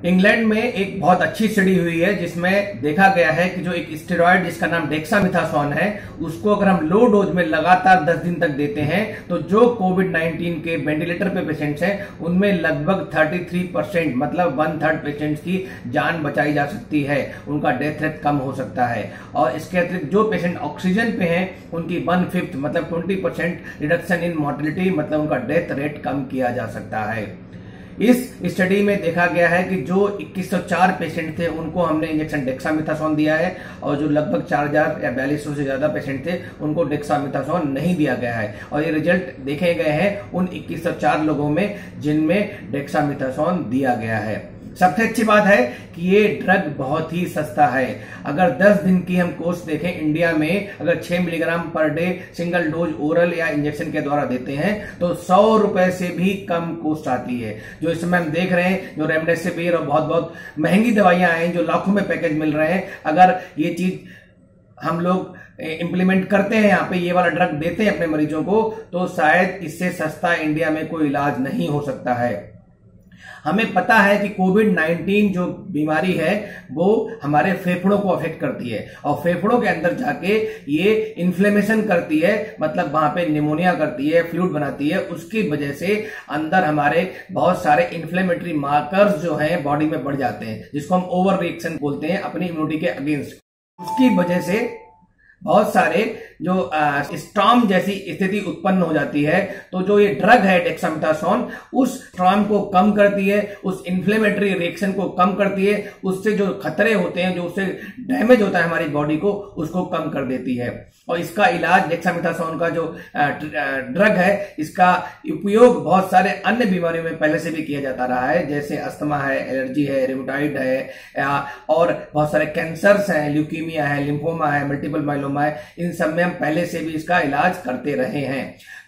England में एक बहुत अच्छी स्टडी हुई है जिसमें देखा गया है कि जो एक स्टेरॉयड जिसका नाम डेक्सामेथासोन है उसको अगर हम लो डोज में लगातार 10 दिन तक देते हैं तो जो कोविड-19 के वेंटिलेटर पे पेशेंट्स हैं उनमें लगभग 33% मतलब 1/3 पेशेंट्स की जान बचाई जा सकती है, उनका डेथ रेट कम हो सकता है। और इसके अतिरिक्त जो पेशेंट ऑक्सीजन पे हैं उनकी 1/5 मतलब 20% रिडक्शन इन मोर्टेलिटी मतलब उनका डेथ रेट कम किया जा सकता है। इस स्टडी में देखा गया है कि जो 2104 पेशेंट थे उनको हमने इंजेक्शन डेक्सामेथासोन दिया है और जो लगभग 4000 या 4200 से ज्यादा पेशेंट थे उनको डेक्सामेथासोन नहीं दिया गया है। और ये रिजल्ट देखे गए हैं उन 2104 लोगों में जिनमें डेक्सामेथासोन दिया गया है। सबसे अच्छी बात है कि ये ड्रग बहुत ही सस्ता है। अगर 10 दिन की हम कोर्स देखें इंडिया में अगर 6 milligram per day single dose oral या इंजेक्शन के द्वारा देते हैं तो 100 रुपए से भी कम कॉस्ट आती है। जो इस समय हम देख रहे हैं जो रेमडेसिविर और बहुत बहुत महंगी दवाइयां हैं जो लाखों में पैकेज मिल रहे हैं, अगर ये चीज हम लोग इंप्लीमेंट करते हैं, यहाँ पे ये वाला ड्रग देते हैं अपने मरीजों को, तो शायद इससे सस्ता इंडिया में कोई इलाज नहीं हो सकता है। हमें पता है कि कोविड-19 जो बीमारी है वो हमारे फेफड़ों को अफेक्ट करती है और फेफड़ों के अंदर जाके ये इन्फ्लेमेशन करती है, मतलब वहां पे निमोनिया करती है, फ्लूइड बनाती है। उसकी वजह से अंदर हमारे बहुत सारे इन्फ्लेमेटरी मार्कर्स जो हैं बॉडी में बढ़ जाते हैं, जिसको हम ओवर रिएक्शन बोलते हैं अपनी इम्यूनिटी के अगेंस्ट। उसकी वजह से बहुत सारे जो स्टॉर्म जैसी स्थिति उत्पन्न हो जाती है। तो जो ये ड्रग है डेक्सामेथासोन उस स्टॉर्म को कम करती है, उस इन्फ्लेमेटरी रिएक्शन को कम करती है, उससे जो खतरे होते हैं, जो उससे डैमेज होता है हमारी बॉडी को, उसको कम कर देती है। और इसका इलाज डेक्सामेथासोन का जो ड्रग है इसका उपयोग बहुत सारे अन्य बीमारियों में पहले से भी किया जाता रहा है, जैसे अस्थमा है, एलर्जी है, रिमोटाइड है और बहुत सारे कैंसर्स हैं, ल्यूकीमिया है, लिम्फोमा है, मल्टीपल माइलोमा है। इन सब में हम पहले से भी इसका इलाज करते रहे हैं।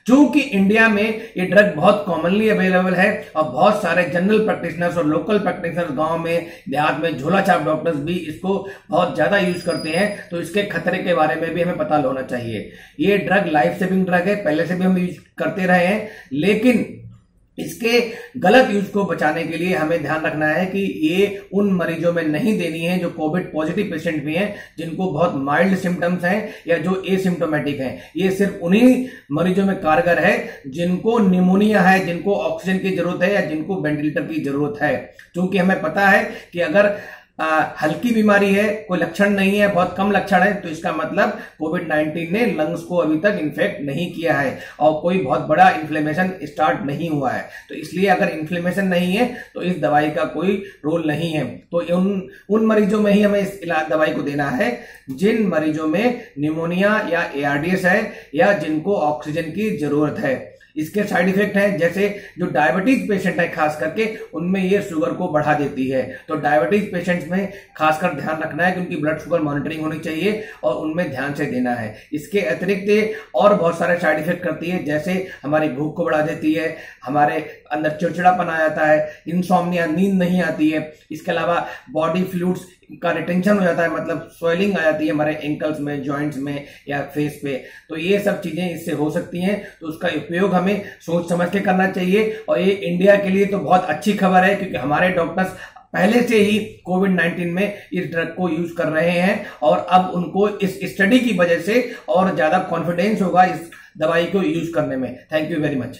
चूंकि इंडिया में ये ड्रग बहुत कॉमनली अवेलेबल है और बहुत सारे जनरल प्रैक्टिशनर्स और लोकल प्रैक्टिशनर्स गांव में देहात में झोला छाप डॉक्टर्स भी इसको बहुत ज्यादा यूज करते हैं, तो इसके खतरे के बारे में भी हमें पता होना चाहिए। ये ड्रग लाइफ सेविंग ड्रग है, पहले से भी हम यूज करते रहे हैं, लेकिन इसके गलत यूज को बचाने के लिए हमें ध्यान रखना है कि ये उन मरीजों में नहीं देनी है जो कोविड पॉजिटिव पेशेंट भी हैं, जिनको बहुत माइल्ड सिम्टम्स हैं या जो एसिम्टोमेटिक हैं। ये सिर्फ उन्हीं मरीजों में कारगर है जिनको निमोनिया है, जिनको ऑक्सीजन की जरूरत है या जिनको वेंटिलेटर की जरूरत है। क्योंकि हमें पता है कि अगर हल्की बीमारी है, कोई लक्षण नहीं है, बहुत कम लक्षण है, तो इसका मतलब कोविड-19 ने लंग्स को अभी तक इन्फेक्ट नहीं किया है और कोई बहुत बड़ा इन्फ्लेमेशन स्टार्ट नहीं हुआ है। तो इसलिए अगर इन्फ्लेमेशन नहीं है तो इस दवाई का कोई रोल नहीं है। तो उन मरीजों में ही हमें इस इलाज दवाई को देना है जिन मरीजों में निमोनिया या एआरडीएस है या जिनको ऑक्सीजन की जरूरत है। इसके साइड इफेक्ट हैं, जैसे जो डायबिटीज पेशेंट है खास करके उनमें ये शुगर को बढ़ा देती है। तो डायबिटीज पेशेंट्स में खासकर ध्यान रखना है कि उनकी ब्लड शुगर मॉनिटरिंग होनी चाहिए और उनमें ध्यान से देना है। इसके अतिरिक्त और बहुत सारे साइड इफेक्ट करती है, जैसे हमारी भूख को बढ़ा देती है, हमारे अंदर चिड़चिड़ापन आ जाता है, इंसोम्निया, नींद नहीं आती है। इसके अलावा बॉडी फ्लूइड्स का रिटेंशन हो जाता है, मतलब स्वेलिंग आ जाती है हमारे एंकल्स में, जॉइंट्स में या फेस पे। तो ये सब चीजें इससे हो सकती हैं, तो उसका उपयोग हमें सोच समझ के करना चाहिए। और ये इंडिया के लिए तो बहुत अच्छी खबर है क्योंकि हमारे डॉक्टर्स पहले से ही कोविड-19 में इस ड्रग को यूज कर रहे हैं और अब उनको इस स्टडी की वजह से और ज्यादा कॉन्फिडेंस होगा इस दवाई को यूज करने में। Thank you very much.